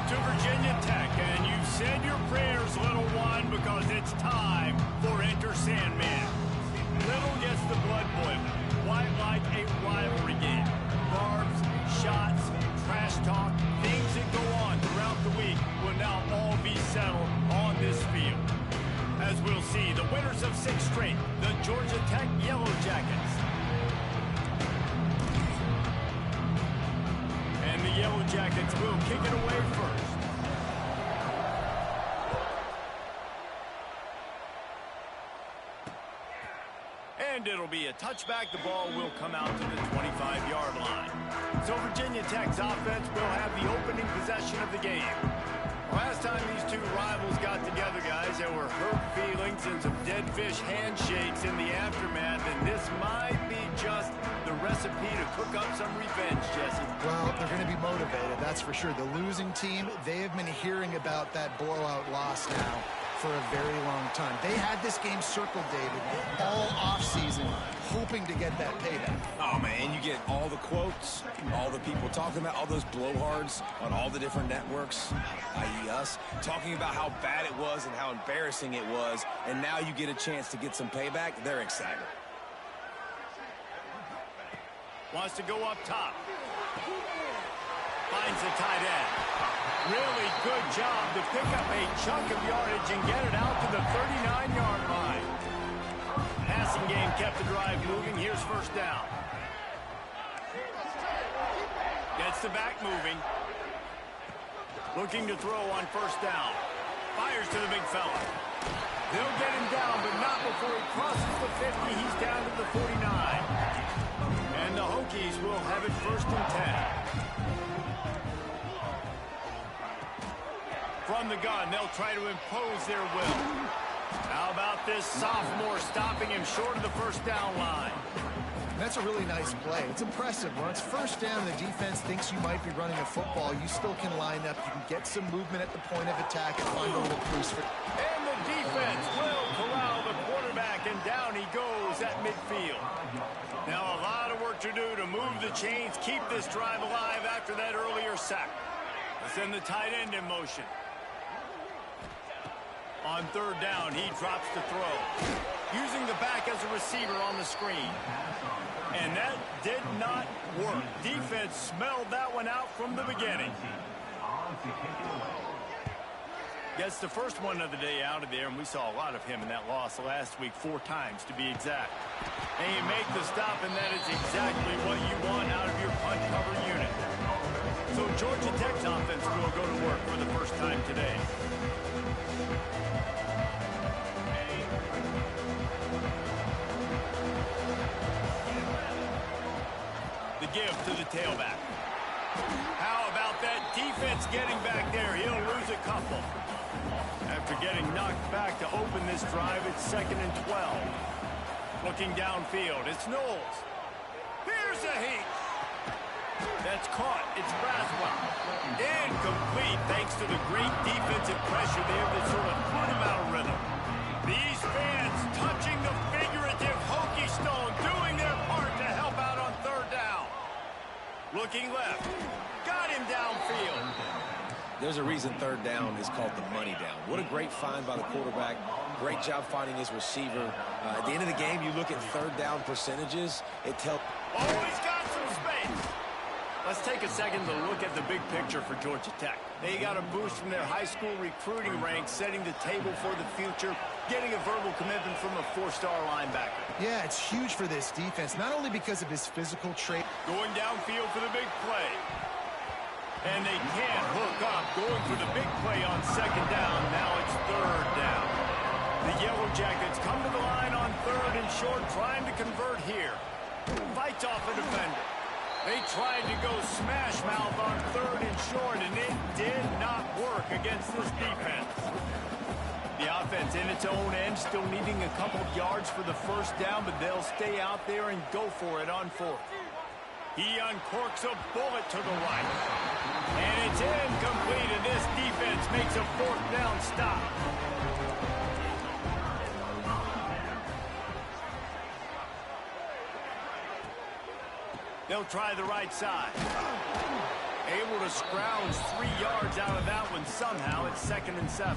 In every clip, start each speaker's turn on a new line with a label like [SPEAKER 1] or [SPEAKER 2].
[SPEAKER 1] Welcome to Virginia Tech, and you've said your prayers, little one, because it's time for Enter Sandman. Little gets the blood boiling, quite like a rivalry game. Barbs, shots, trash talk, things that go on throughout the week will now all be settled on this field. As we'll see, the winners of 6 straight, the Georgia Tech Yellow Jackets. And the Yellow Jackets will kick it away first. And it'll be a touchback. The ball will come out to the 25-yard line. So Virginia Tech's offense will have the opening possession of the game. Last time these two rivals got together, guys, there were hurt feelings and some dead fish handshakes in the aftermath, and this might be just the recipe to cook up some revenge, Jesse.
[SPEAKER 2] Well, they're going to be motivated, that's for sure. The losing team, they have been hearing about that blowout loss now for a very long time. They had this game circled, David, all offseason, hoping to get that payback.
[SPEAKER 3] Oh, man, you get all the quotes, all the people talking about all those blowhards on all the different networks, i.e. us, talking about how bad it was and how embarrassing it was, and now you get a chance to get some payback. They're excited.
[SPEAKER 1] Wants to go up top. Finds the tight end. Really good job to pick up a chunk of yardage and get it out to the 39-yard line. Passing game kept the drive moving. Here's first down. Gets the back moving. Looking to throw on first down. Fires to the big fella. They'll get him down, but not before he crosses the 50. He's down to the 49. And the Hokies will have it first and 10. From the gun, they'll try to impose their will. How about this sophomore stopping him short of the first down line?
[SPEAKER 2] That's a really nice play. It's impressive. When it's first down, the defense thinks you might be running a football. You still can line up. You can get some movement at the point of attack and find a little crease for...
[SPEAKER 1] And the defense will corral the quarterback, and down he goes at midfield. Now a lot of work to do to move the chains, keep this drive alive after that earlier sack. Let's send the tight end in motion. On third down, he drops to throw. Using the back as a receiver on the screen. And that did not work. Defense smelled that one out from the beginning. Gets the first one of the day out of there, and we saw a lot of him in that loss last week, 4 times to be exact. And you make the stop, and that is exactly what you want out of your punt cover unit. So Georgia Tech's offense will go to work for the first time today. The give to the tailback. How about that defense getting back there? He'll lose a couple. After getting knocked back to open this drive, it's 2nd and 12. Looking downfield, it's Knowles. Here's a heat. That's caught. It's Braswell. Incomplete thanks to the great defensive pressure there that sort of put him out of rhythm. These fans touching the figurative Hokie stone, doing their part to help out on third down. Looking left. Got him downfield.
[SPEAKER 3] There's a reason third down is called the money down. What a great find by the quarterback. Great job finding his receiver. At the end of the game, you look at third down percentages. It tells...
[SPEAKER 1] Oh, he's got some space. Let's take a second to look at the big picture for Georgia Tech. They got a boost from their high school recruiting ranks, setting the table for the future, getting a verbal commitment from a 4-star linebacker.
[SPEAKER 2] Yeah, it's huge for this defense, not only because of his physical trait.
[SPEAKER 1] Going downfield for the big play. And they can't hook up, going for the big play on second down. Now it's third down. The Yellow Jackets come to the line on third and short, trying to convert here. Fights off a defender. They tried to go smash mouth on third and short, and it did not work against this defense. The offense in its own end, still needing a couple of yards for the first down, but they'll stay out there and go for it on fourth. He uncorks a bullet to the right. And it's incomplete, and this defense makes a fourth down stop. They'll try the right side. Able to scrounge 3 yards out of that one somehow. It's 2nd and 7.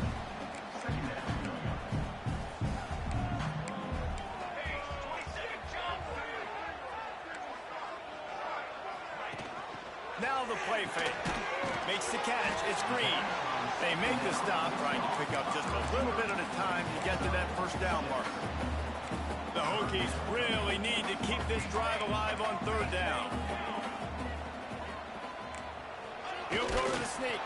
[SPEAKER 1] Now the play fake. Makes the catch. It's Green. They make the stop, trying to pick up just a little bit at a time to get to that first down marker. The Hokies really need to keep this drive alive on 3rd down. He'll go to the sneak.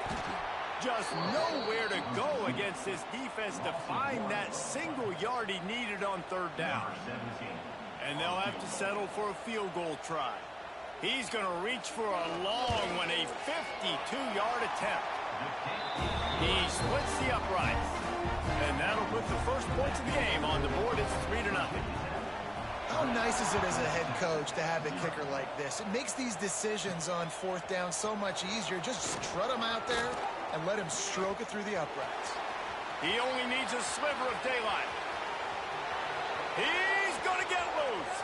[SPEAKER 1] Just nowhere to go against this defense to find that single yard he needed on 3rd down. And they'll have to settle for a field goal try. He's going to reach for a long one, a 52-yard attempt. He splits the uprights. And that'll put the first points of the game on the board. It's 3-0.
[SPEAKER 2] How nice is it as a head coach to have a kicker like this? It makes these decisions on 4th down so much easier. Just strut him out there and let him stroke it through the uprights.
[SPEAKER 1] He only needs a sliver of daylight. He's going to get loose.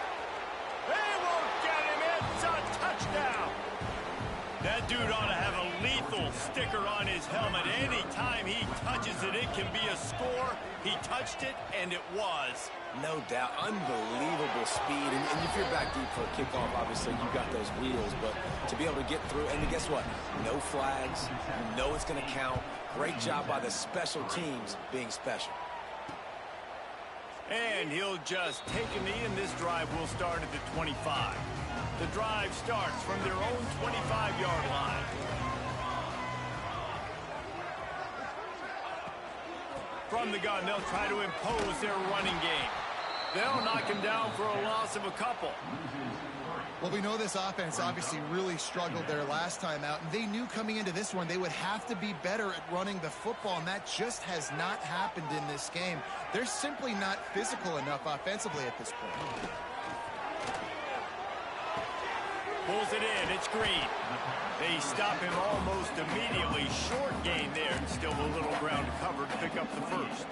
[SPEAKER 1] They won't get him. It's a touchdown. That dude ought to have a lethal sticker on his helmet. Anytime he touches it, it can be a score. He touched it, and it was.
[SPEAKER 3] No doubt. Unbelievable speed. And if you're back deep for a kickoff, obviously you've got those wheels. But to be able to get through, and guess what? No flags. You know it's going to count. Great job by the special teams being special.
[SPEAKER 1] And he'll just take a knee, and this drive will start at the 25. The drive starts from their own 25-yard line. From the gun, they'll try to impose their running game. They'll knock him down for a loss of a couple.
[SPEAKER 2] Well, we know this offense obviously really struggled their last time out, and they knew coming into this one they would have to be better at running the football, and that just has not happened in this game. They're simply not physical enough offensively at this point.
[SPEAKER 1] Pulls it in. It's Green. They stop him almost immediately. Short gain there, and still a little ground to cover to pick up the first.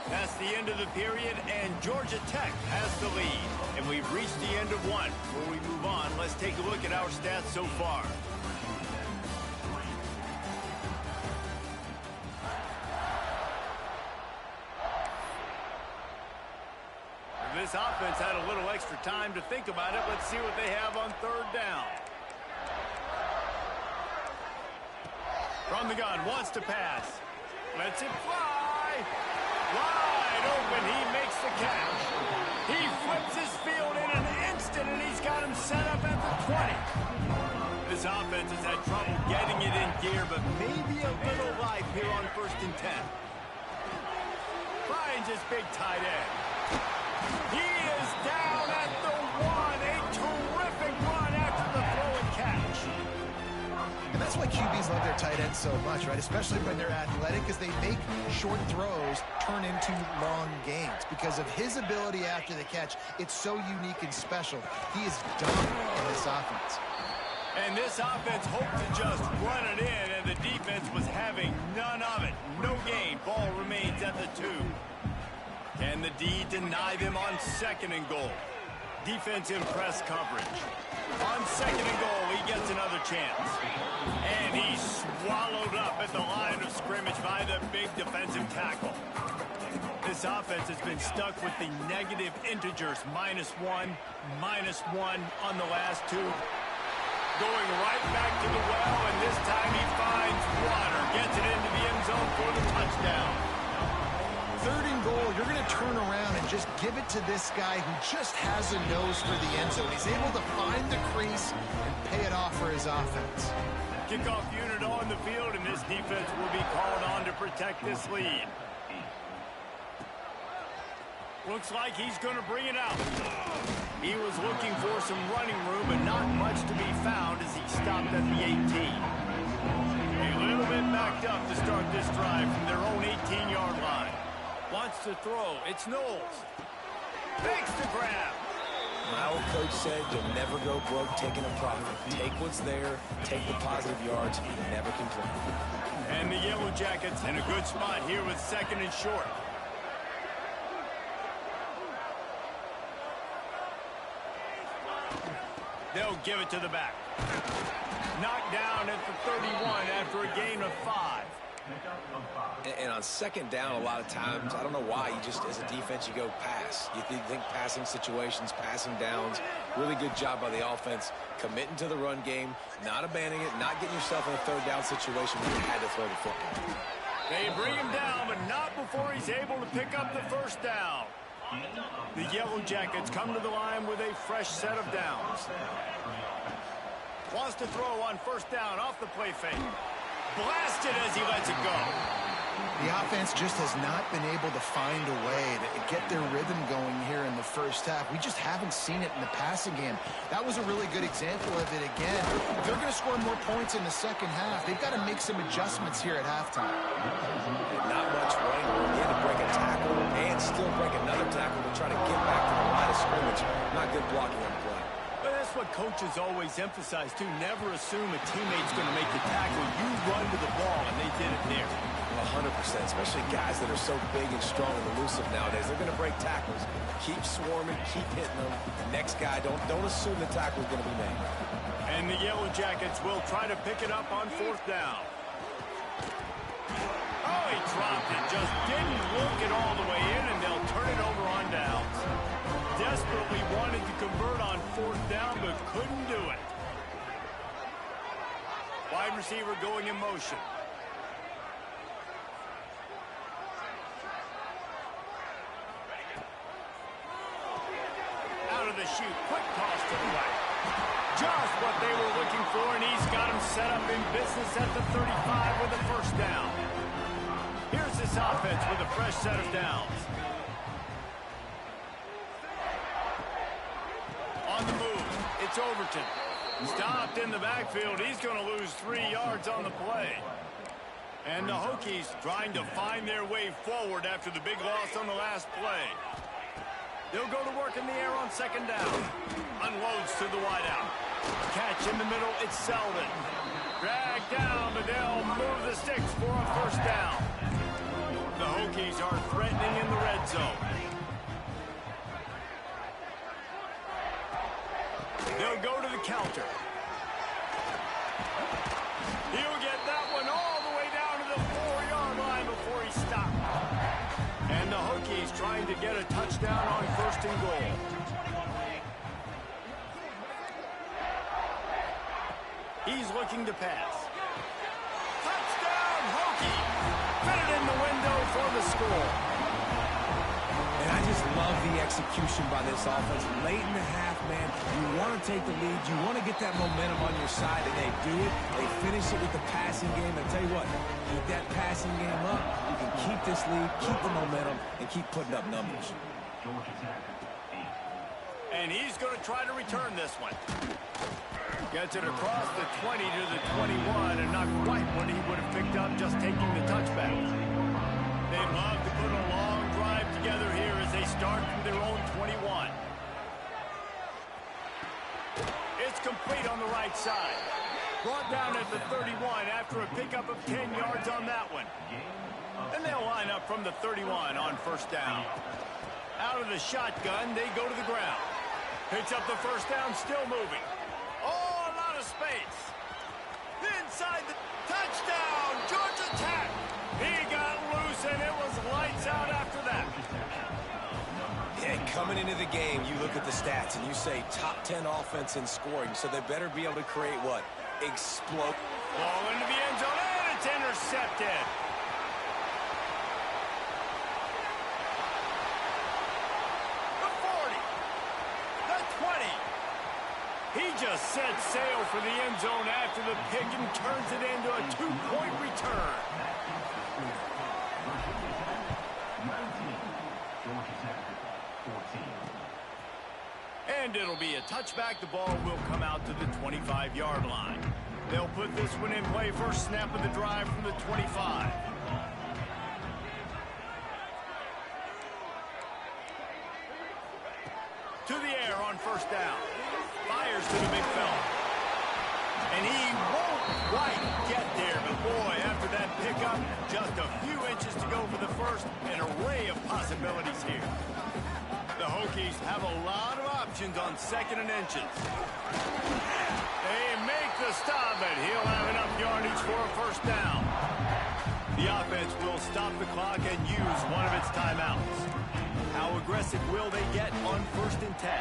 [SPEAKER 1] That's the end of the period, and Georgia Tech has the lead. And we've reached the end of one. Before we move on, let's take a look at our stats so far. This offense had a little extra time to think about it. Let's see what they have on 3rd down. From the gun, wants to pass. Lets it fly. Wide open, he makes the catch. He flips his field in an instant, and he's got him set up at the 20. This offense has had trouble getting it in gear, but maybe a little life here on 1st and 10. Finds his big tight end. He is down at the 1. A terrific run after the throw and catch.
[SPEAKER 2] And that's why QBs love their tight ends so much, right? Especially when they're athletic, because they make short throws turn into long gains. Because of his ability after the catch, it's so unique and special. He is dominant in this offense.
[SPEAKER 1] And this offense hoped to just run it in, and the defense was having none of it. No gain. Ball remains at the 2. Can the D deny them on 2nd and goal? Defense in press coverage. On 2nd and goal, he gets another chance. And he's swallowed up at the line of scrimmage by the big defensive tackle. This offense has been stuck with the negative integers, -1, -1 on the last 2. Going right back to the well, and this time he finds water. Gets it into the end zone for the touchdown.
[SPEAKER 2] 3rd and goal, you're going to turn around and just give it to this guy who just has a nose for the end zone. He's able to find the crease and pay it off for his offense.
[SPEAKER 1] Kickoff unit on the field, and this defense will be called on to protect this lead. Looks like he's going to bring it out. He was looking for some running room, but not much to be found as he stopped at the 18. A little bit backed up to start this drive from their own 18-yard line. Wants to throw. It's Knowles. Fakes the grab.
[SPEAKER 3] My old coach said you'll never go broke taking a profit. Take what's there, take the positive yards, never complain.
[SPEAKER 1] And the Yellow Jackets in a good spot here with 2nd and short. They'll give it to the back. Knocked down at the 31 after a gain of 5.
[SPEAKER 3] And on second down, a lot of times, I don't know why, you just, as a defense, you go pass. You think passing situations, passing downs. Really good job by the offense, committing to the run game, not abandoning it, not getting yourself in a third down situation where you had to throw the football.
[SPEAKER 1] They bring him down, but not before he's able to pick up the first down. The Yellow Jackets come to the line with a fresh set of downs. Wants to throw on first down off the play fake. Blasted as he lets it go.
[SPEAKER 2] The offense just has not been able to find a way to get their rhythm going here in the first half. We just haven't seen it in the passing game. That was a really good example of it again. If they're going to score more points in the second half, they've got to make some adjustments here at halftime.
[SPEAKER 3] Not much running room. He had to break a tackle and still break another tackle to try to get back to the line of scrimmage. Not good blocking on the play.
[SPEAKER 1] But that's what coaches always emphasize, too. Never assume a teammate's going to make the tackle. You run to the ball, and they did it there.
[SPEAKER 3] 100%, especially guys that are so big and strong and elusive nowadays. They're going to break tackles. Keep swarming, keep hitting them. Next guy, don't assume the tackle is going to be made.
[SPEAKER 1] And the Yellow Jackets will try to pick it up on fourth down. Oh, he dropped it. Just didn't look it all the way in, and they'll turn it over on downs. Desperately wanted to convert on fourth down, but couldn't do it. Wide receiver going in motion. Out of the chute, quick toss to the right. Just what they were looking for, and he's got him set up in business at the 35 with the first down. Here's this offense with a fresh set of downs. On the move, it's Overton. Stopped in the backfield. He's going to lose 3 yards on the play. And the Hokies trying to find their way forward after the big loss on the last play. They'll go to work in the air on second down. Unloads to the wideout. Catch in the middle, it's Selden. Dragged down, but they'll move the sticks for a first down. The Hokies are threatening in the red zone. They'll go to the counter. He'll get that one all the way down to the 4-yard line before he stopped. And the Hokies trying to get a touchdown on first and goal. He's looking to pass. Touchdown, Hokie! Fit it in the window for the score.
[SPEAKER 3] And I just love the execution by this offense. Late in the half, man, you want to take the lead. You want to get that momentum on your side, and they do it. They finish it with the passing game. I tell you what, keep that passing game up. You can keep this lead, keep the momentum, and keep putting up numbers.
[SPEAKER 1] And he's going to try to return this one. Gets it across the 20 to the 21, and not quite what he would have picked up just taking the touchback. They'd love to put a long drive together here as they start from their own 21. It's complete on the right side. Brought down at the 31 after a pickup of 10 yards on that one. And they'll line up from the 31 on first down. Out of the shotgun, they go to the ground. Picks up the first down, still moving. Oh, a lot of space. Inside the touchdown, Georgia Tech. He got loose, and it was lights out after that.
[SPEAKER 3] Yeah, coming into the game, you look at the stats, and you say top 10 offense in scoring, so they better be able to create what? Explode.
[SPEAKER 1] Ball into the end zone, and it's intercepted. The 40. The 20. He just set sail for the end zone after the pick and turns it into a 2-point return. And it'll be a touchback. The ball will come out to the 25-yard line. They'll put this one in play. First snap of the drive from the 25. To the air on first down. Fires to the big fella. And he won't quite get there, but boy, after that pickup, just a few inches to go for the first. An array of possibilities here. The Hokies have a lot of options on 2nd and inches. They make the stop, and he'll have enough yardage for a first down. The offense will stop the clock and use one of its timeouts. How aggressive will they get on 1st and 10?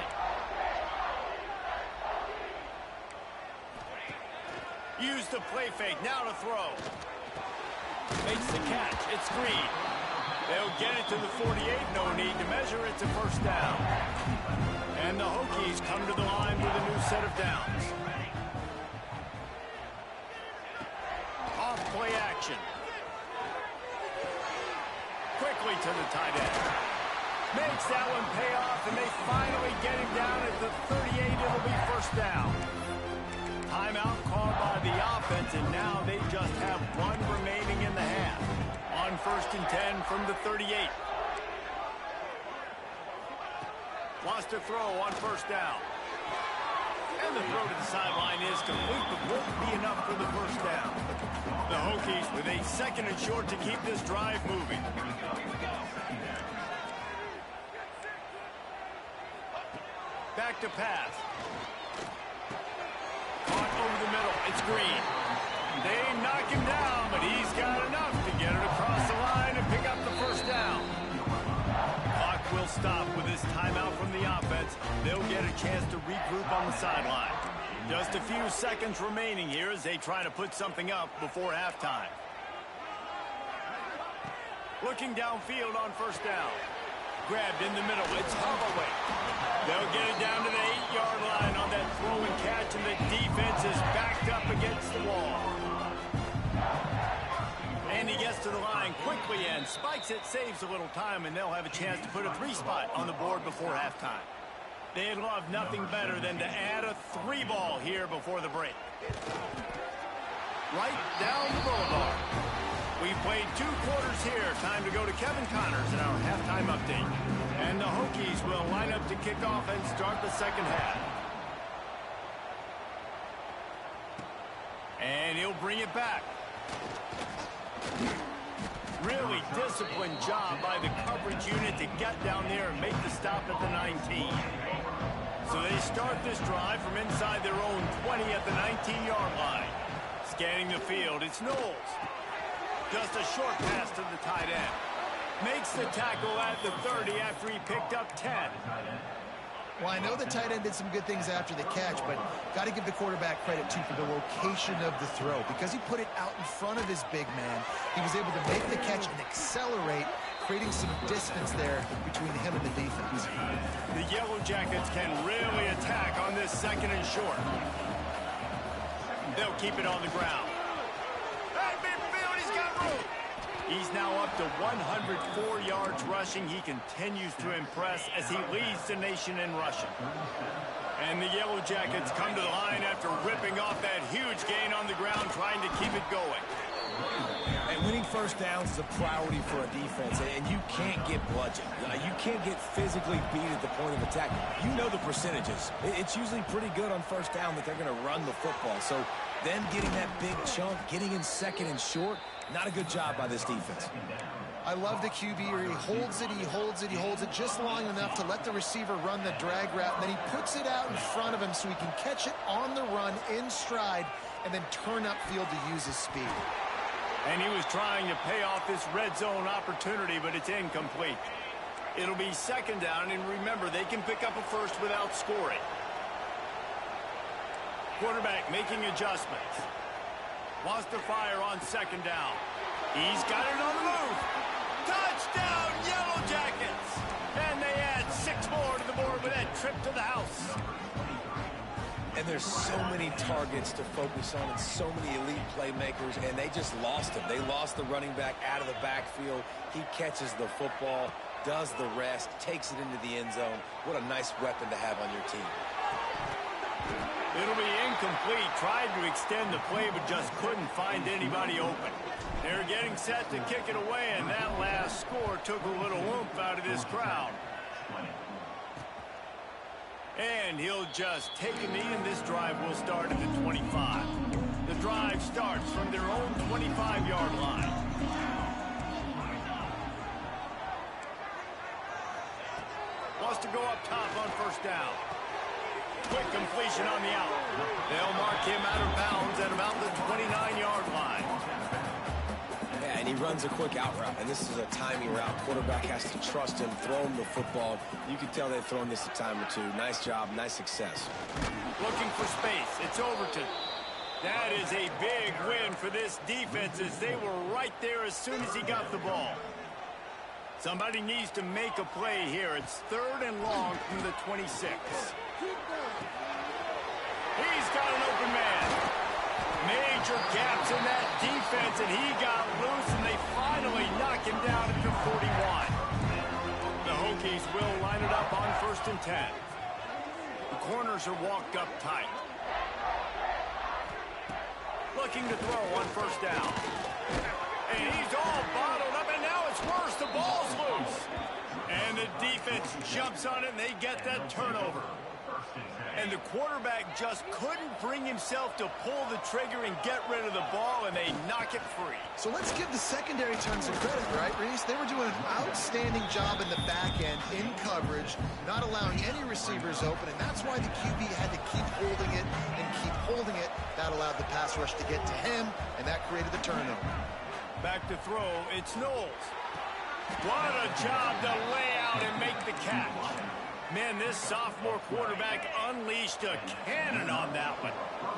[SPEAKER 1] Use the play fake, now to throw. Makes the catch, it's Green. They'll get it to the 48, no need to measure, it's a first down. And the Hokies come to the line with a new set of downs. Off play action. Quickly to the tight end. Makes that one pay off, and they finally get him down at the 38. It'll be first down. Timeout called by the offense, and now they just have one remaining in the half. On 1st and 10 from the 38. Wants to throw on first down. And the throw to the sideline is complete, but won't be enough for the first down. The Hokies with a 2nd and short to keep this drive moving. Back to pass. Caught over the middle. It's Green. They knock him down, but he's got enough to get it across the line and pick up the first down. Clock will stop with this timeout from the offense. They'll get a chance to regroup on the sideline. Just a few seconds remaining here as they try to put something up before halftime. Looking downfield on first down. Grabbed in the middle. It's Holloway. They'll get it down to the 8-yard line on that throw and catch, and the defense is backed up against the wall. And he gets to the line quickly and spikes it, saves a little time, and they'll have a chance to put a 3-spot on the board before halftime. They'd love nothing better than to add a 3-ball here before the break. Right down the boulevard. We've played 2 quarters here. Time to go to Kevin Connors in our halftime update. And the Hokies will line up to kick off and start the second half. And he'll bring it back. Really disciplined job by the coverage unit to get down there and make the stop at the 19. So they start this drive from inside their own 20 at the 19-yard line. Scanning the field, it's Knowles. Just a short pass to the tight end. Makes the tackle at the 30 after he picked up 10.
[SPEAKER 2] Well, I know the tight end did some good things after the catch, but got to give the quarterback credit, too, for the location of the throw. Because he put it out in front of his big man, he was able to make the catch and accelerate, creating some distance there between him and the defense.
[SPEAKER 1] The Yellow Jackets can really attack on this 2nd and short. They'll keep it on the ground. Hey, midfield, he's got room. He's now up to 104 yards rushing. He continues to impress as he leads the nation in rushing. And the Yellow Jackets come to the line after ripping off that huge gain on the ground, trying to keep it going.
[SPEAKER 3] And winning first downs is a priority for a defense, and you can't get bludgeoned. You can't get physically beat at the point of attack. You know the percentages. It's usually pretty good on first down that they're going to run the football. So them getting that big chunk, getting in 2nd and short, not a good job by this defense.
[SPEAKER 2] I love the QB here. He holds it, he holds it, he holds it just long enough to let the receiver run the drag route, and then he puts it out in front of him so he can catch it on the run in stride and then turn upfield to use his speed.
[SPEAKER 1] And he was trying to pay off this red zone opportunity, but it's incomplete. It'll be 2nd down, and remember, they can pick up a first without scoring. Quarterback making adjustments. Wants to fire on 2nd down. He's got it on the move. Touchdown, Yellow Jackets! And they add 6 more to the board with that trip to the house.
[SPEAKER 3] And there's so many targets to focus on and so many elite playmakers, and they just lost him. They lost the running back out of the backfield. He catches the football, does the rest, takes it into the end zone. What a nice weapon to have on your team.
[SPEAKER 1] It'll be incomplete. Tried to extend the play, but just couldn't find anybody open. They're getting set to kick it away, and that last score took a little oomph out of this crowd. And he'll just take a knee, and this drive will start at the 25. The drive starts from their own 25-yard line. Wants to go up top on first down. quick completion on the out. They'll mark him out of bounds at about the 29-yard line.
[SPEAKER 3] Yeah, and he runs a quick out route, and this is a timing route. Quarterback has to trust him, throw him the football. You can tell they've thrown this a time or two. Nice job, nice success.
[SPEAKER 1] Looking for space. It's Overton. That is a big win for this defense as they were right there as soon as he got the ball. Somebody needs to make a play here. It's 3rd and long from the 26. He's got an open man. Major gaps in that defense, and he got loose, and they finally knock him down at the 41. The Hokies will line it up on 1st and 10. The corners are walked up tight. Looking to throw on 1st down. And he's all bottled up, and now it's worse. The ball's loose. And the defense jumps on it, and they get that turnover. And the quarterback just couldn't bring himself to pull the trigger and get rid of the ball, and they knock it free.
[SPEAKER 2] So let's give the secondary tons of credit, right, Reese? They were doing an outstanding job in the back end, in coverage, not allowing any receivers open, and that's why the QB had to keep holding it and keep holding it. That allowed the pass rush to get to him, and that created the turnover.
[SPEAKER 1] Back to throw, it's Knowles. What a job to lay out and make the catch. Man, this sophomore quarterback unleashed a cannon on that one.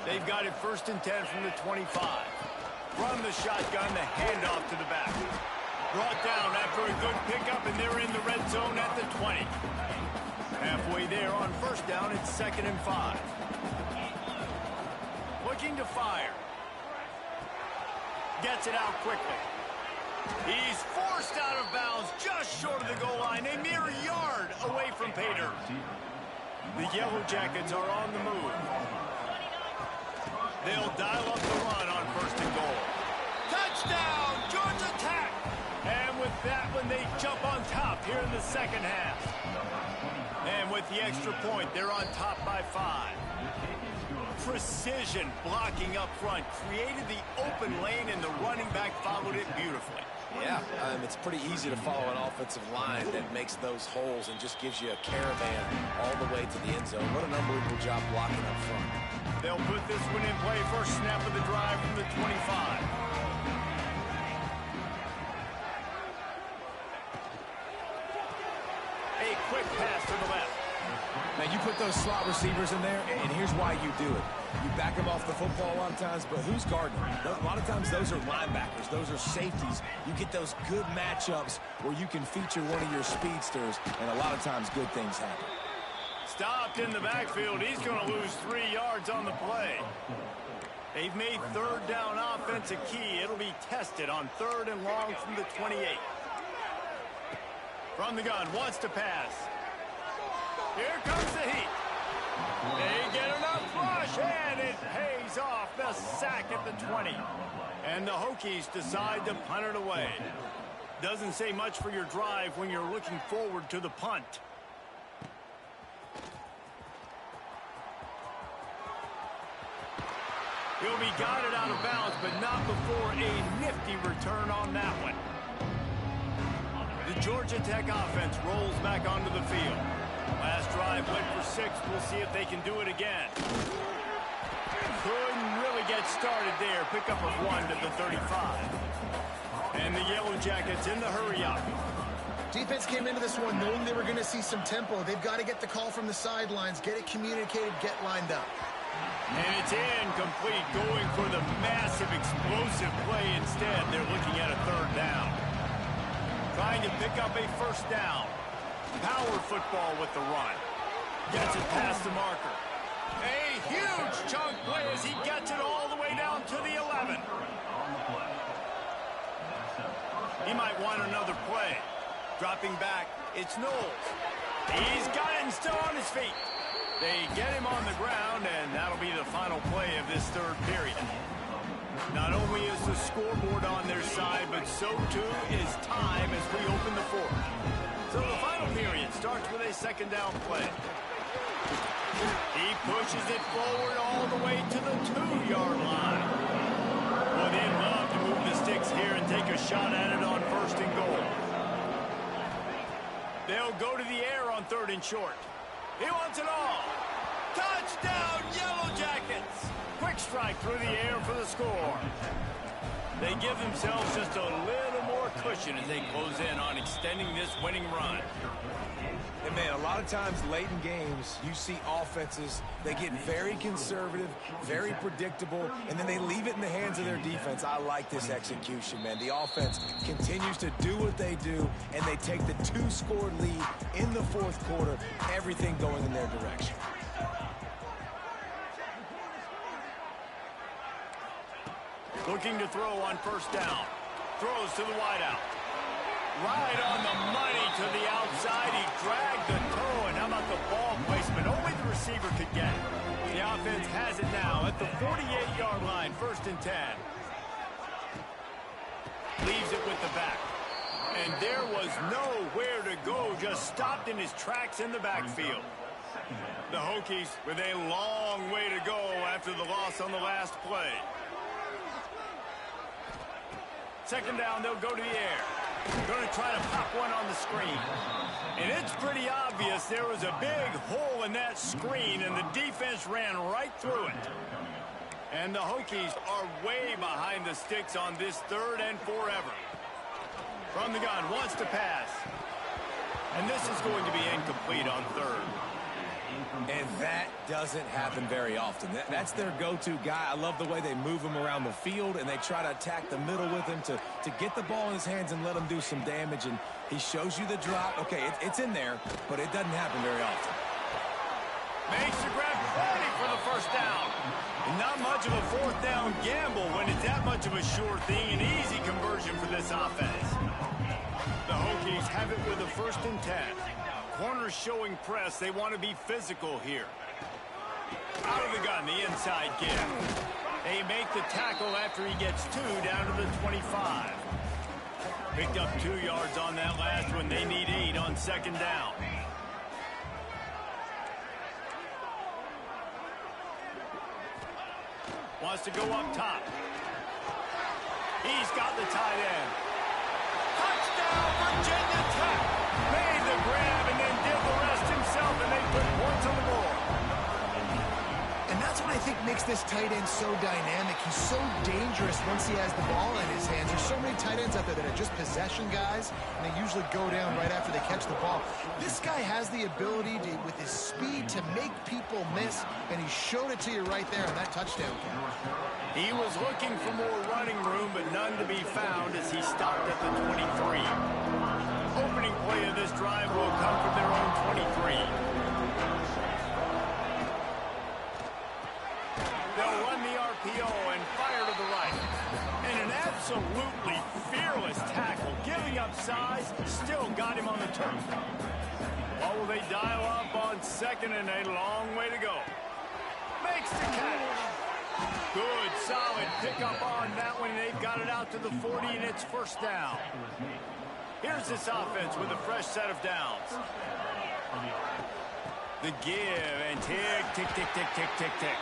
[SPEAKER 1] They've got it 1st and 10 from the 25. From the shotgun, the handoff to the back. Brought down after a good pickup, and they're in the red zone at the 20. Halfway there on 1st down, it's 2nd and 5. Looking to fire. Gets it out quickly. He's forced out of bounds just short of the goal line, a mere yard away from pay dirt. The Yellow Jackets are on the move. They'll dial up the run on 1st and goal. Touchdown, Georgia Tech! And with that one, they jump on top here in the 2nd half. And with the extra point, they're on top by 5. Precision blocking up front created the open lane, and the running back followed it beautifully.
[SPEAKER 3] Yeah, it's pretty easy to follow an offensive line that makes those holes and just gives you a caravan all the way to the end zone. What an unbelievable job blocking up front.
[SPEAKER 1] They'll put this one in play. First snap of the drive from the 25. A quick pass to the left.
[SPEAKER 3] Now, you put those slot receivers in there, and here's why you do it. You back them off the football a lot of times, but who's guarding them? A lot of times those are linebackers. Those are safeties. You get those good matchups where you can feature one of your speedsters, and a lot of times good things happen.
[SPEAKER 1] Stopped in the backfield. He's going to lose 3 yards on the play. They've made 3rd down offense a key. It'll be tested on 3rd and long from the 28. From the gun, wants to pass. Here comes the heat. They get enough rush, and it pays off. The sack at the 20. And the Hokies decide to punt it away. Doesn't say much for your drive when you're looking forward to the punt. He'll be guided out of bounds, but not before a nifty return on that one. The Georgia Tech offense rolls back onto the field. Last drive went for 6. We'll see if they can do it again. Couldn't really get started there. Pickup of 1 to the 35. And the Yellow Jackets in the hurry-up.
[SPEAKER 2] Defense came into this one knowing they were going to see some tempo. They've got to get the call from the sidelines, get it communicated, get lined up.
[SPEAKER 1] And it's incomplete, going for the massive explosive play instead. They're looking at a 3rd down. Trying to pick up a 1st down. Power football with the run. Gets it past the marker. A huge chunk play as he gets it all the way down to the 11. He might want another play. Dropping back, it's Knowles. He's got it and still on his feet. They get him on the ground, and that'll be the final play of this 3rd period. Not only is the scoreboard on their side, but so too is time as we open the 4th. So the final period starts with a 2nd down play. He pushes it forward all the way to the 2-yard line. Well, they'd love to move the sticks here and take a shot at it on 1st and goal. They'll go to the air on 3rd and short. He wants it all. Touchdown, Yellow Jackets! Quick strike through the air for the score. They give themselves just a little more cushion as they close in on extending this winning run.
[SPEAKER 3] And man, a lot of times late in games, you see offenses, they get very conservative, very predictable, and then they leave it in the hands of their defense. I like this execution, man. The offense continues to do what they do, and they take the 2-score lead in the fourth quarter, everything going in their direction.
[SPEAKER 1] Looking to throw on first down. Throws to the wideout. Right on the money to the outside. He dragged the toe, and how about the ball placement? Only the receiver could get it. The offense has it now at the 48-yard line, 1st and 10. Leaves it with the back. And there was nowhere to go, just stopped in his tracks in the backfield. The Hokies with a long way to go after the loss on the last play. 2nd down, they'll go to the air. Going to try to pop one on the screen. And it's pretty obvious there was a big hole in that screen, and the defense ran right through it. And the Hokies are way behind the sticks on this 3rd and forever. From the gun, wants to pass. And this is going to be incomplete on 3rd.
[SPEAKER 3] And that doesn't happen very often. That's their go-to guy. I love the way they move him around the field, and they try to attack the middle with him to get the ball in his hands and let him do some damage. And he shows you the drop. Okay, it's in there, but it doesn't happen very often.
[SPEAKER 1] Makes the grab, plenty for the 1st down. And not much of a 4th down gamble when it's that much of a sure thing. An easy conversion for this offense. The Hokies have it with a 1st and 10. Corners showing press. They want to be physical here. Out of the gun, the inside give. They make the tackle after he gets 2 down to the 25. Picked up 2 yards on that last one. They need 8 on 2nd down. Wants to go up top. He's got the tight end. Touchdown, Virginia Tech. Made the grab and then did the rest himself, and they put points on the board.
[SPEAKER 2] And that's what I think makes this tight end so dynamic. He's so dangerous once he has the ball in his hands. There's so many tight ends out there that are just possession guys, and they usually go down right after they catch the ball. This guy has the ability to, with his speed, to make people miss, and he showed it to you right there on that touchdown catch.
[SPEAKER 1] He was looking for more running room, but none to be found as he stopped at the 23. Opening play of this drive will come from their own 23. They'll run the RPO and fire to the right. And an absolutely fearless tackle, giving up size, still got him on the turf. Or will they dial up on 2nd and a long way to go? Makes the catch. Good, solid pickup on that one. They've got it out to the 40, and it's 1st down. Here's this offense with a fresh set of downs. The give, and tick, tick, tick, tick, tick, tick, tick.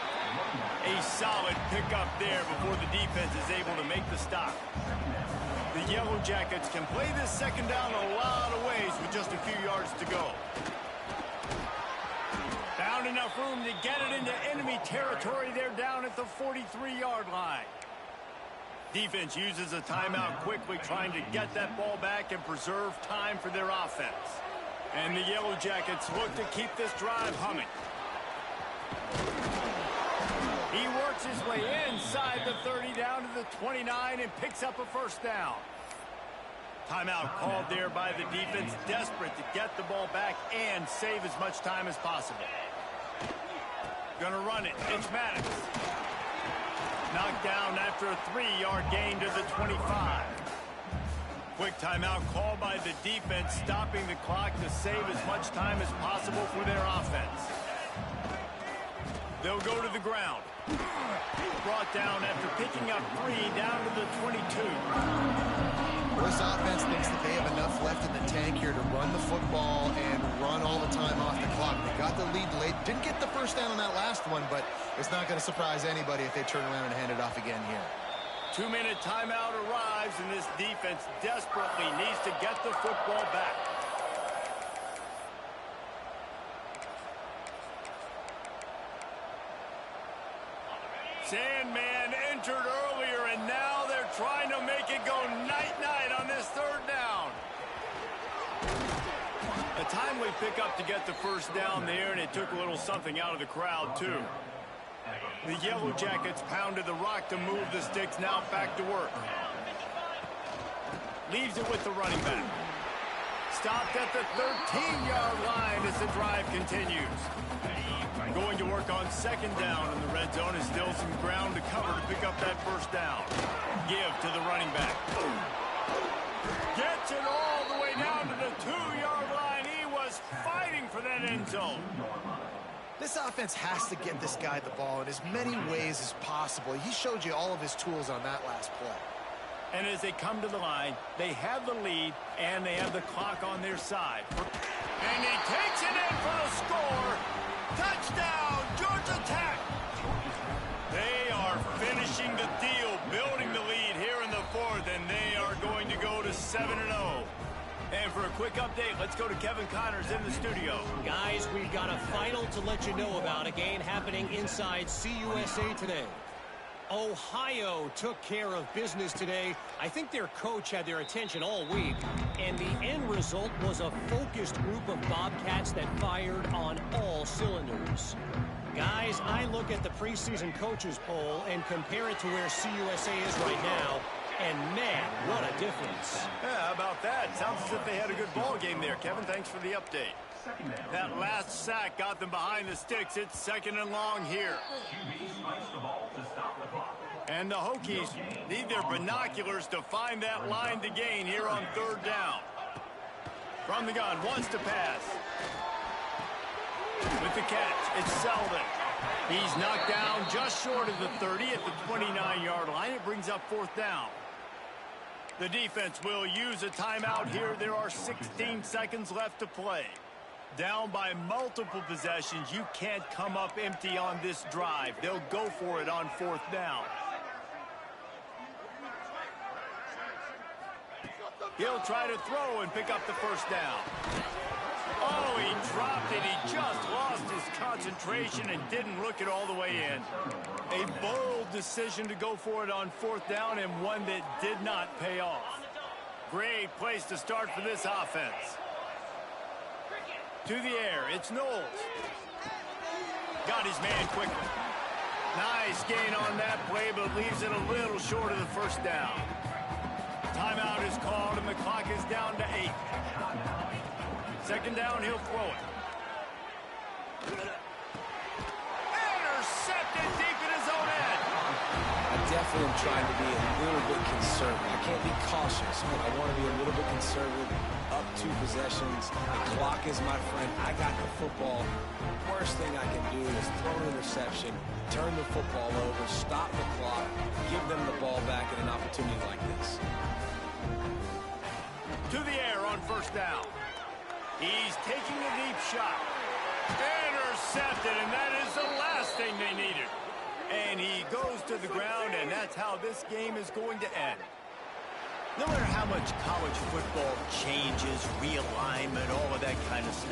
[SPEAKER 1] A solid pickup there before the defense is able to make the stop. The Yellow Jackets can play this 2nd down a lot of ways with just a few yards to go. Found enough room to get it into enemy territory. They're down at the 43-yard line. Defense uses a timeout quickly, trying to get that ball back and preserve time for their offense. And the Yellow Jackets look to keep this drive humming. He works his way inside the 30 down to the 29 and picks up a 1st down. Timeout called there by the defense, desperate to get the ball back and save as much time as possible. Gonna run it. It's Maddox. Knocked down after a 3-yard gain to the 25. Quick timeout called by the defense, stopping the clock to save as much time as possible for their offense. They'll go to the ground. Brought down after picking up 3 down to the 22.
[SPEAKER 2] This offense thinks that they have enough left in the tank here to run the football and run all the time off the clock. They got the lead late. Didn't get the 1st down on that last one, but it's not going to surprise anybody if they turn around and hand it off again here.
[SPEAKER 1] 2-minute timeout arrives, and this defense desperately needs to get the football back. man entered earlier, and now they're trying to make it go night-night on this third down. A timely pickup to get the first down there, and it took a little something out of the crowd, too. The Yellow Jackets pounded the rock to move the sticks, now back to work. Leaves it with the running back. Stopped at the 13-yard line as the drive continues. Going to work on second down in the red zone. Is still some ground to cover to pick up that first down. Give to the running back. Gets it all the way down to the 2-yard line. He was fighting for that end zone.
[SPEAKER 2] This offense has to get this guy the ball in as many ways as possible. He showed you all of his tools on that last play.
[SPEAKER 1] And as they come to the line, they have the lead, and they have the clock on their side. And he takes it in for the score. Touchdown, Georgia Tech. They are finishing the deal, building the lead here in the fourth, and they are going to go to 7-0. And for a quick update, let's go to Kevin Connors in the studio.
[SPEAKER 4] Guys, we've got a final to let you know about, a game happening inside CUSA today. Ohio took care of business today. I think their coach had their attention all week, and the end result was a focused group of Bobcats that fired on all cylinders. Guys, I look at the preseason coaches poll and compare it to where CUSA is right now, and man, what a difference.
[SPEAKER 1] Yeah, how about that? Sounds as if they had a good ball game there. Kevin, thanks for the update. That last sack got them behind the sticks. It's 2nd and long here. And the Hokies need their binoculars to find that line to gain here on 3rd down. From the gun, wants to pass. With the catch, it's Selden. He's knocked down just short of the 30 at the 29-yard line. It brings up 4th down. The defense will use a timeout here. There are 16 seconds left to play. Down by multiple possessions. You can't come up empty on this drive. They'll go for it on 4th down. He'll try to throw and pick up the first down. Oh, he dropped it. He just lost his concentration and didn't look it all the way in. A bold decision to go for it on 4th down, and one that did not pay off. Great place to start for this offense. To the air, it's Knowles. Got his man quickly. Nice gain on that play, but leaves it a little short of the first down. Timeout is called, and the clock is down to 8. 2nd down, he'll throw it. Intercepted deep in his own end.
[SPEAKER 3] I definitely am trying to be a little bit conservative. I can't be cautious, but I want to be a little bit conservative. Up 2 possessions. The clock is my friend. I got the football. Worst thing I can do is throw an interception, turn the football over, stop the clock, give them the ball back at an opportunity like this.
[SPEAKER 1] To the air on 1st down. He's taking a deep shot. Intercepted, and that is the last thing they needed. And he goes to the ground, and that's how this game is going to end. No matter how much college football changes, realignment, all of that kind of stuff,